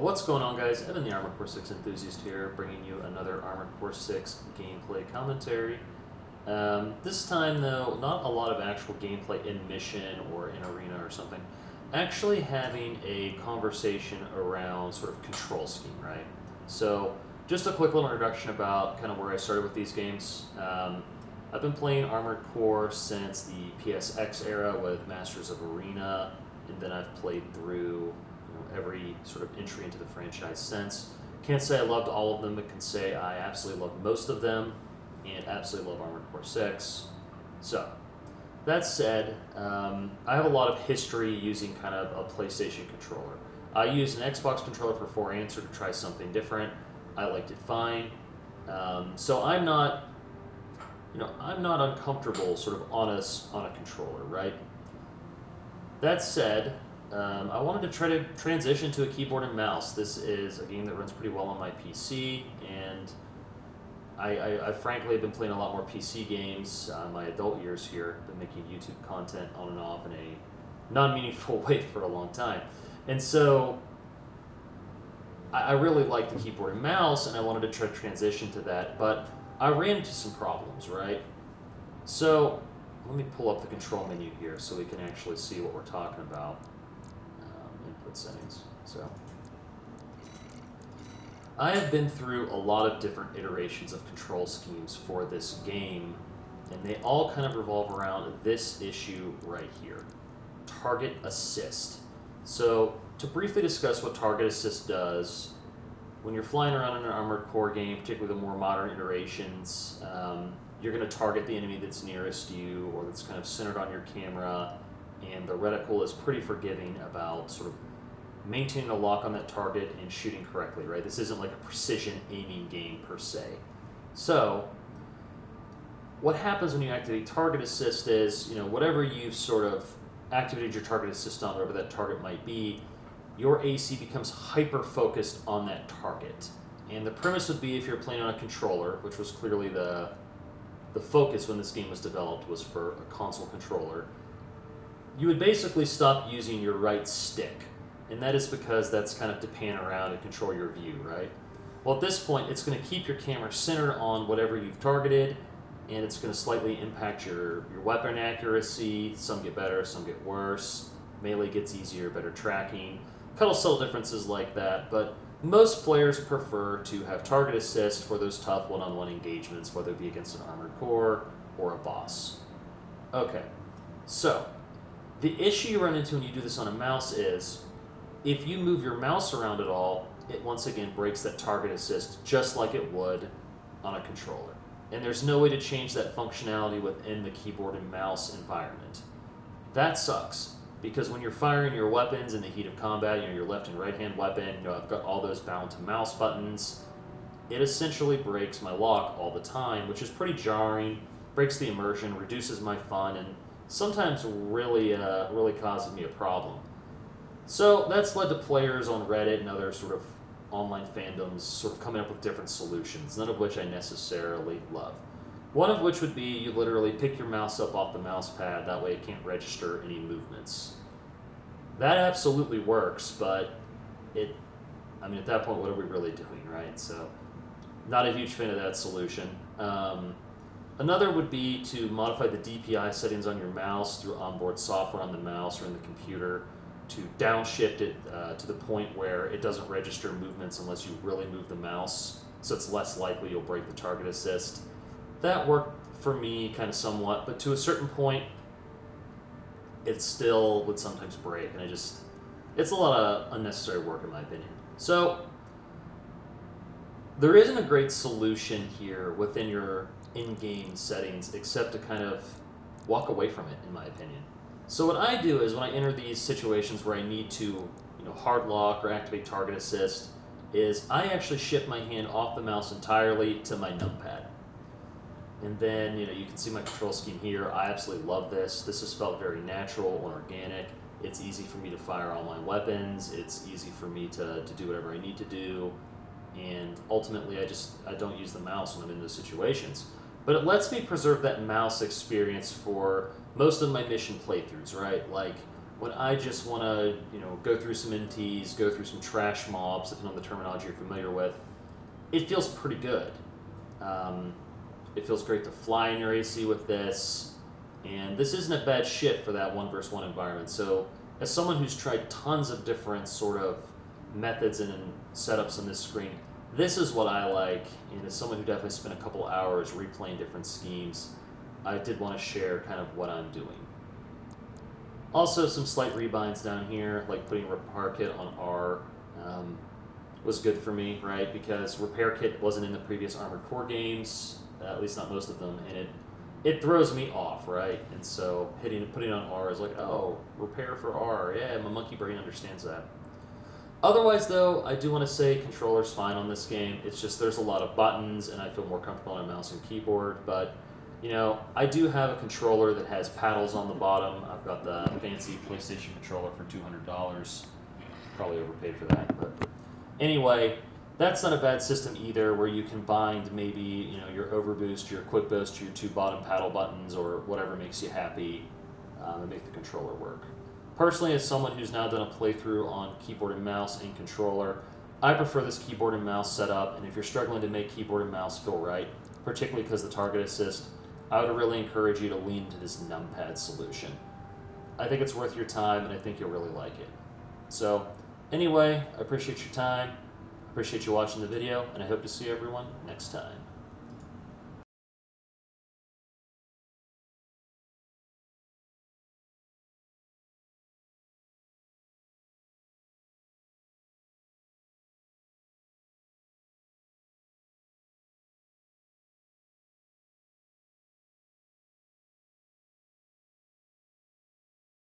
What's going on, guys? Evan, the Armored Core 6 enthusiast here, bringing you another Armored Core 6 gameplay commentary. This time, though, not a lot of actual gameplay in mission or in arena or something. Actually having a conversation around sort of control scheme, right? So, just a quick little introduction about kind of where I started with these games. I've been playing Armored Core since the PSX era with Masters of Arena, and then I've played through every sort of entry into the franchise since. Can't say I loved all of them, but can say I absolutely love most of them, and absolutely love Armored Core 6. So, that said, I have a lot of history using kind of a PlayStation controller. I used an Xbox controller for 4-Answer to try something different. I liked it fine. So I'm not uncomfortable sort of on a controller, right? That said, I wanted to try to transition to a keyboard and mouse. This is a game that runs pretty well on my PC, and I frankly have been playing a lot more PC games my adult years here. Been making YouTube content on and off in a non-meaningful way for a long time. And so I really like the keyboard and mouse, and I wanted to try to transition to that, but I ran into some problems, right? So let me pull up the control menu here so we can actually see what we're talking about. Input settings. So I have been through a lot of different iterations of control schemes for this game, and they all kind of revolve around this issue right here, target assist. So to briefly discuss what target assist does, when you're flying around in an Armored Core game, particularly the more modern iterations, you're going to target the enemy that's nearest you or that's kind of centered on your camera, and the reticle is pretty forgiving about sort of maintaining a lock on that target and shooting correctly, right? This isn't like a precision aiming game per se. So what happens when you activate target assist is, whatever you've sort of activated your target assist on, whatever that target might be, your AC becomes hyper-focused on that target. And the premise would be, if you're playing on a controller, which was clearly the focus when this game was developed, was for a console controller, you would basically stop using your right stick. And that is because that's kind of to pan around and control your view, right? Well, at this point, it's going to keep your camera centered on whatever you've targeted, and it's going to slightly impact your weapon accuracy. Some get better, some get worse. Melee gets easier, better tracking. Couple subtle differences like that, but most players prefer to have target assist for those tough one-on-one engagements, whether it be against an Armored Core or a boss. Okay, so the issue you run into when you do this on a mouse is, if you move your mouse around at all, it once again breaks that target assist just like it would on a controller. And there's no way to change that functionality within the keyboard and mouse environment. That sucks, because when you're firing your weapons in the heat of combat, your left and right hand weapon, I've got all those bound to mouse buttons, it essentially breaks my lock all the time, which is pretty jarring, breaks the immersion, reduces my fun, and sometimes really causes me a problem. So that's led to players on Reddit and other sort of online fandoms sort of coming up with different solutions, none of which I necessarily love. One of which would be you literally pick your mouse up off the mouse pad, that way it can't register any movements. That absolutely works, but at that point, what are we really doing, right? So, not a huge fan of that solution. Another would be to modify the DPI settings on your mouse through onboard software on the mouse or in the computer, to downshift it to the point where it doesn't register movements unless you really move the mouse, so it's less likely you'll break the target assist. That worked for me kind of somewhat, but to a certain point, it still would sometimes break, and it's a lot of unnecessary work in my opinion. So there isn't a great solution here within your in-game settings except to kind of walk away from it, in my opinion. So what I do is, when I enter these situations where I need to, hard lock or activate target assist, is I actually shift my hand off the mouse entirely to my numpad. And then, you can see my control scheme here. I absolutely love this. This has felt very natural and organic. It's easy for me to fire all my weapons. It's easy for me to do whatever I need to do. And ultimately, I don't use the mouse when I'm in those situations. But it lets me preserve that mouse experience for most of my mission playthroughs, right? Like when I just want to, go through some NTs, go through some trash mobs, depending on the terminology you're familiar with, it feels pretty good. It feels great to fly in your AC with this, and this isn't a bad ship for that 1v1 environment. So, as someone who's tried tons of different sort of methods and setups on this screen, this is what I like, and as someone who definitely spent a couple hours replaying different schemes, I did want to share kind of what I'm doing. Also, some slight rebinds down here, like putting Repair Kit on R, was good for me, right? Because Repair Kit wasn't in the previous Armored Core games, at least not most of them, and it throws me off, right? And so putting on R is like, oh, repair for R, yeah, my monkey brain understands that. Otherwise, though, I do want to say controller's fine on this game. It's just there's a lot of buttons, and I feel more comfortable on a mouse and keyboard, but I do have a controller that has paddles on the bottom. I've got the fancy PlayStation controller for $200. Probably overpaid for that, but anyway, that's not a bad system either, where you can bind maybe your overboost, your quick boost, your two bottom paddle buttons, or whatever makes you happy, and make the controller work. Personally, as someone who's now done a playthrough on keyboard and mouse and controller, I prefer this keyboard and mouse setup, and if you're struggling to make keyboard and mouse feel right, particularly because of the target assist, I would really encourage you to lean to this numpad solution. I think it's worth your time, and I think you'll really like it. So, anyway, I appreciate your time, appreciate you watching the video, and I hope to see everyone next time.